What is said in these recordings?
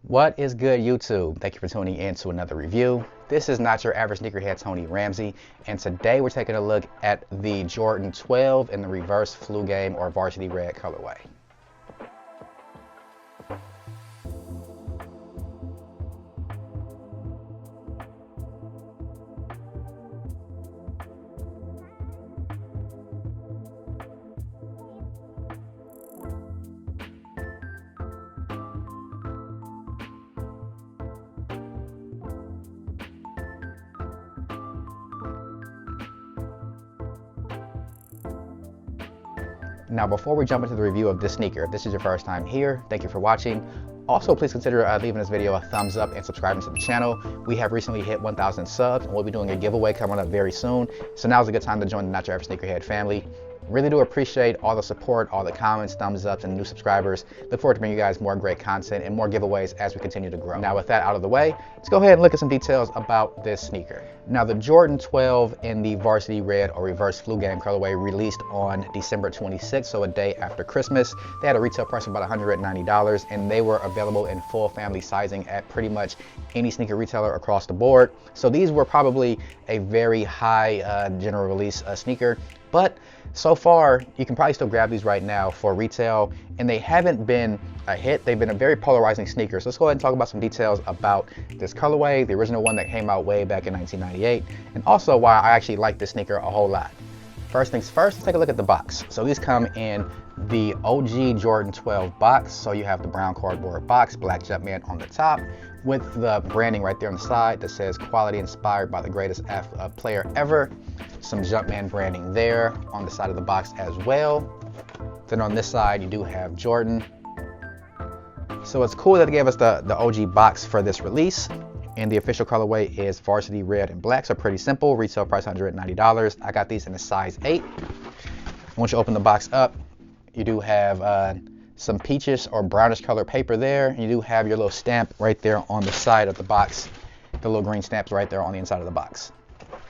What is good, YouTube? Thank you for tuning in to another review. This is not your average sneakerhead, Tony Ramsey, and today we're taking a look at the Jordan 12 in the reverse flu game or Varsity Red colorway. Now, before we jump into the review of this sneaker, if this is your first time here, thank you for watching. Also, please consider leaving this video a thumbs up and subscribing to the channel. We have recently hit 1,000 subs, and we'll be doing a giveaway coming up very soon. So now's a good time to join the Not Your Average Sneakerhead family. Really do appreciate all the support, all the comments, thumbs ups, and new subscribers. Look forward to bringing you guys more great content and more giveaways as we continue to grow. Now, with that out of the way, let's go ahead and look at some details about this sneaker. Now, the Jordan 12 in the Varsity Red or reverse flu game colorway released on December 26th, so a day after Christmas. They had a retail price of about $190, and they were available in full family sizing at pretty much any sneaker retailer across the board. So these were probably a very high general release sneaker, but so far, you can probably still grab these right now for retail, and they haven't been a hit. They've been a very polarizing sneaker. So let's go ahead and talk about some details about this colorway, the original one that came out way back in 1998, and also why I actually like this sneaker a whole lot. First things first, let's take a look at the box. So these come in the OG Jordan 12 box. So you have the brown cardboard box, black Jumpman on the top, with the branding right there on the side that says quality inspired by the greatest player ever. Some Jumpman branding there on the side of the box as well. Then on this side, you do have Jordan. So it's cool that they gave us the OG box for this release. And the official colorway is Varsity Red and Black, so pretty simple. Retail price $190. I got these in a size 8. Once you open the box up, you do have some peachish or brownish color paper there. You do have your little stamp right there on the side of the box. The little green stamps right there on the inside of the box.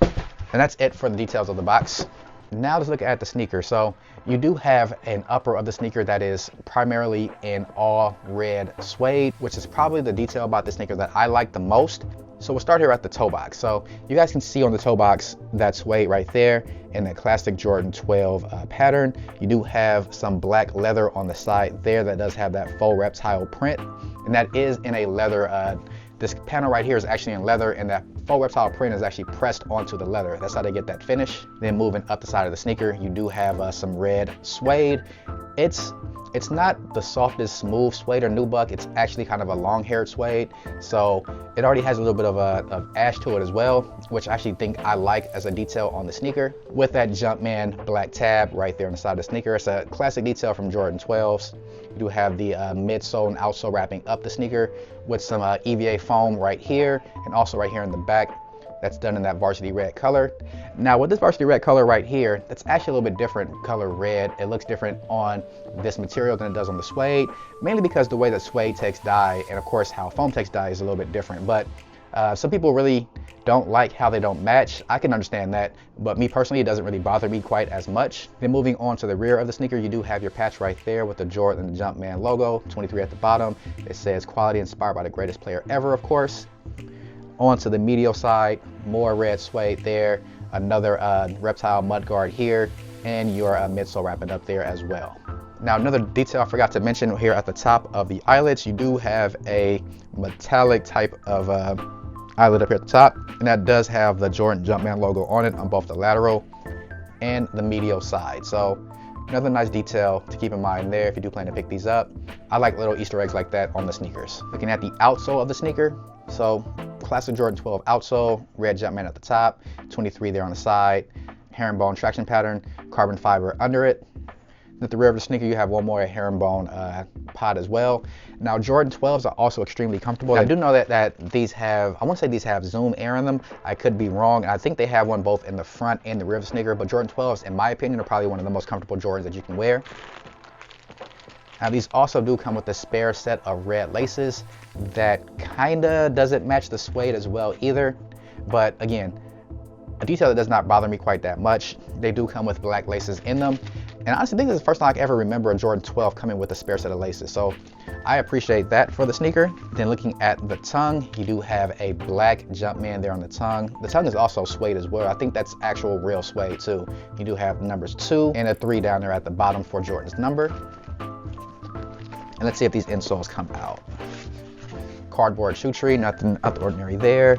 And that's it for the details of the box. Now let's look at the sneaker. So you do have an upper of the sneaker that is primarily in all red suede, which is probably the detail about the sneaker that I like the most. So we'll start here at the toe box. So you guys can see on the toe box that suede right there in that classic Jordan 12 pattern. You do have some black leather on the side there that does have that faux reptile print, and that is in a leather. This panel right here is actually in leather, and that faux reptile print is actually pressed onto the leather. That's how they get that finish. Then moving up the side of the sneaker, you do have some red suede. It's not the softest smooth suede or nubuck. It's actually kind of a long-haired suede. So it already has a little bit of ash to it as well, which I actually think I like as a detail on the sneaker. With that Jumpman black tab right there on the side of the sneaker. It's a classic detail from Jordan 12s. You do have the midsole and outsole wrapping up the sneaker with some EVA foam right here, and also right here in the back. That's done in that Varsity Red color. Now with this Varsity Red color right here, that's actually a little bit different color red. It looks different on this material than it does on the suede, mainly because the way that suede takes dye, and of course how foam takes dye, is a little bit different. But some people really don't like how they don't match. I can understand that, but me personally, it doesn't really bother me quite as much. Then moving on to the rear of the sneaker, you do have your patch right there with the Jordan and the Jumpman logo, 23 at the bottom. It says quality inspired by the greatest player ever, of course. On to the medial side, more red suede there, another reptile mudguard here, and your midsole wrapping up there as well. Now another detail I forgot to mention here at the top of the eyelets, you do have a metallic type of eyelet up here at the top, and that does have the Jordan Jumpman logo on it on both the lateral and the medial side. So another nice detail to keep in mind there if you do plan to pick these up. I like little Easter eggs like that on the sneakers. Looking at the outsole of the sneaker, so classic Jordan 12 outsole, red Jumpman at the top, 23 there on the side, herringbone traction pattern, carbon fiber under it. At the rear of the sneaker, you have one more herringbone pod as well. Now Jordan 12s are also extremely comfortable. I do know that these have, I want to say these have Zoom Air in them. I could be wrong. I think they have one both in the front and the rear of the sneaker, but Jordan 12s, in my opinion, are probably one of the most comfortable Jordans that you can wear. Now these also do come with a spare set of red laces that kinda doesn't match the suede as well either. But again, a detail that does not bother me quite that much. They do come with black laces in them. And I honestly think this is the first time I can ever remember a Jordan 12 coming with a spare set of laces. So I appreciate that for the sneaker. Then looking at the tongue, you do have a black Jumpman there on the tongue. The tongue is also suede as well. I think that's actual real suede too. You do have numbers 2 and a 3 down there at the bottom for Jordan's number. And let's see if these insoles come out. Cardboard shoe tree, nothing out the ordinary there.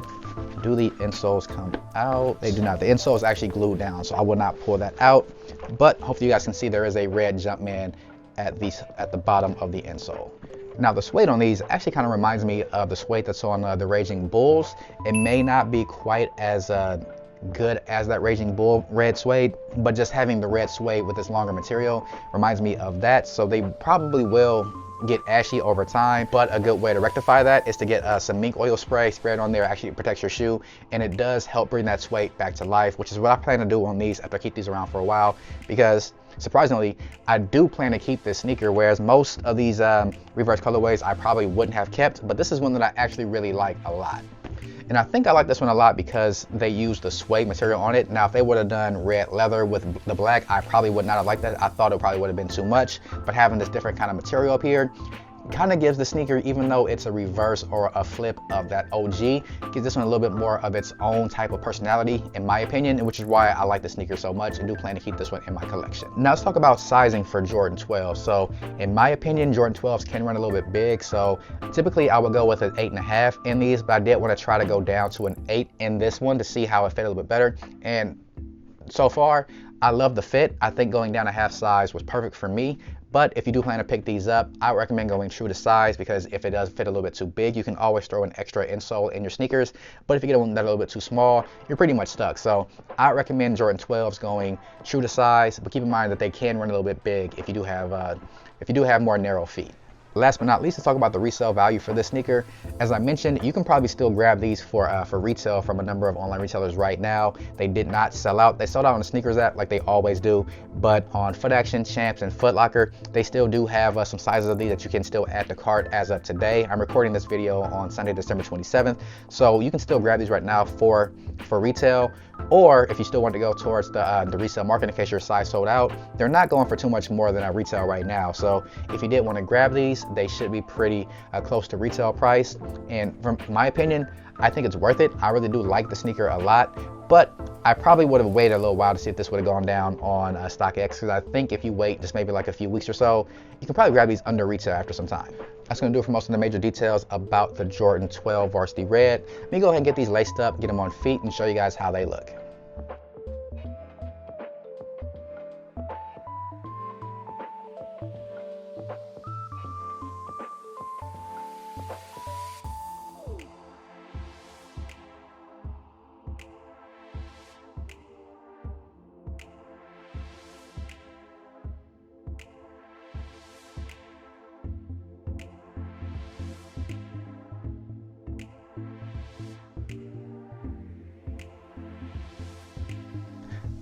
Do the insoles come out? They do not. The insole is actually glued down, so I will not pull that out. But hopefully you guys can see there is a red Jumpman at the bottom of the insole. Now the suede on these actually kind of reminds me of the suede that's on the Raging Bulls. It may not be quite as good as that Raging Bull red suede, but just having the red suede with this longer material reminds me of that. So they probably will get ashy over time, but a good way to rectify that is to get some mink oil spray, spray it on there. Actually, it protects your shoe, and it does help bring that suede back to life, which is what I plan to do on these after I keep these around for a while, because surprisingly, I do plan to keep this sneaker, whereas most of these reverse colorways I probably wouldn't have kept, but this is one that I actually really like a lot. And I think I like this one a lot because they used the suede material on it. Now, if they would have done red leather with the black, I probably would not have liked that. I thought it probably would have been too much, but having this different kind of material up here kind of gives the sneaker, even though it's a reverse or a flip of that OG, gives this one a little bit more of its own type of personality, in my opinion, which is why I like the sneaker so much and do plan to keep this one in my collection. Now let's talk about sizing for Jordan 12. So in my opinion, Jordan 12s can run a little bit big. So typically I would go with an 8.5 in these, but I did want to try to go down to an 8 in this one to see how it fit a little bit better. And so far, I love the fit. I think going down a half size was perfect for me. But if you do plan to pick these up, I would recommend going true to size, because if it does fit a little bit too big, you can always throw an extra insole in your sneakers. But if you get one that's a little bit too small, you're pretty much stuck. So I recommend Jordan 12s going true to size, but keep in mind that they can run a little bit big if you do have more narrow feet. Last but not least, let's talk about the resale value for this sneaker. As I mentioned, you can probably still grab these for retail from a number of online retailers right now. They did not sell out. They sold out on the sneakers app like they always do, but on Foot Action, Champs, and Foot Locker, they still do have some sizes of these that you can still add to cart as of today. I'm recording this video on Sunday, December 27th, so you can still grab these right now for retail. Or if you still want to go towards the resale market in case your size sold out, they're not going for too much more than a retail right now. So if you did want to grab these, they should be pretty close to retail price. And from my opinion, I think it's worth it. I really do like the sneaker a lot, but I probably would have waited a little while to see if this would have gone down on StockX, because I think if you wait just maybe like a few weeks or so, you can probably grab these under retail after some time. That's going to do it for most of the major details about the Jordan 12 Varsity Red. Let me go ahead and get these laced up, get them on feet, and show you guys how they look.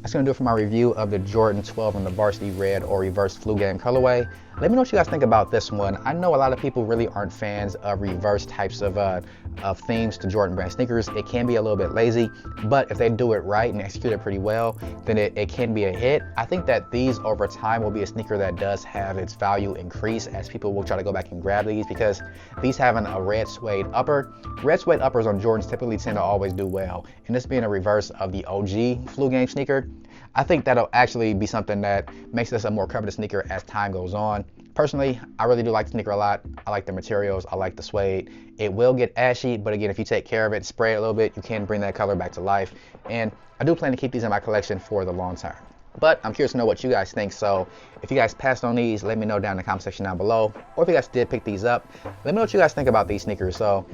That's going to do it for my review of the Jordan 12 in the Varsity Red or Reverse Flu Game colorway. Let me know what you guys think about this one. I know a lot of people really aren't fans of reverse types of themes to Jordan brand sneakers. It can be a little bit lazy, but if they do it right and execute it pretty well, then it can be a hit. I think that these over time will be a sneaker that does have its value increase as people will try to go back and grab these, because these having a red suede upper. Red suede uppers on Jordans typically tend to always do well. And this being a reverse of the OG Flu Game sneaker, I think that'll actually be something that makes this a more coveted sneaker as time goes on. Personally, I really do like the sneaker a lot. I like the materials, I like the suede. It will get ashy, but again, if you take care of it, spray it a little bit, you can bring that color back to life. And I do plan to keep these in my collection for the long term. But I'm curious to know what you guys think. So if you guys passed on these, let me know down in the comment section down below. Or if you guys did pick these up, let me know what you guys think about these sneakers. So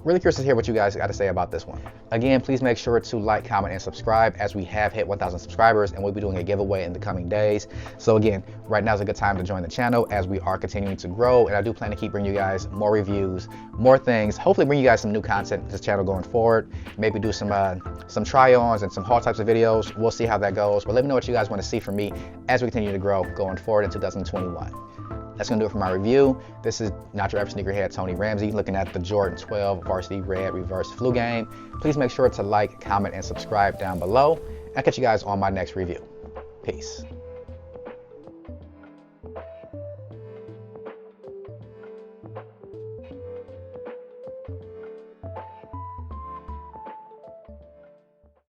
really curious to hear what you guys got to say about this one. Again, please make sure to like, comment, and subscribe, as we have hit 1,000 subscribers and we'll be doing a giveaway in the coming days. So again, right now is a good time to join the channel as we are continuing to grow. And I do plan to keep bringing you guys more reviews, more things, hopefully bring you guys some new content to this channel going forward. Maybe do some try-ons and some haul types of videos. We'll see how that goes. But let me know what you guys want to see from me as we continue to grow going forward in 2021. That's going to do it for my review. This is not your average sneakerhead, Tony Ramsey, looking at the Jordan 12 Varsity Red Reverse Flu Game. Please make sure to like, comment, and subscribe down below. I'll catch you guys on my next review. Peace.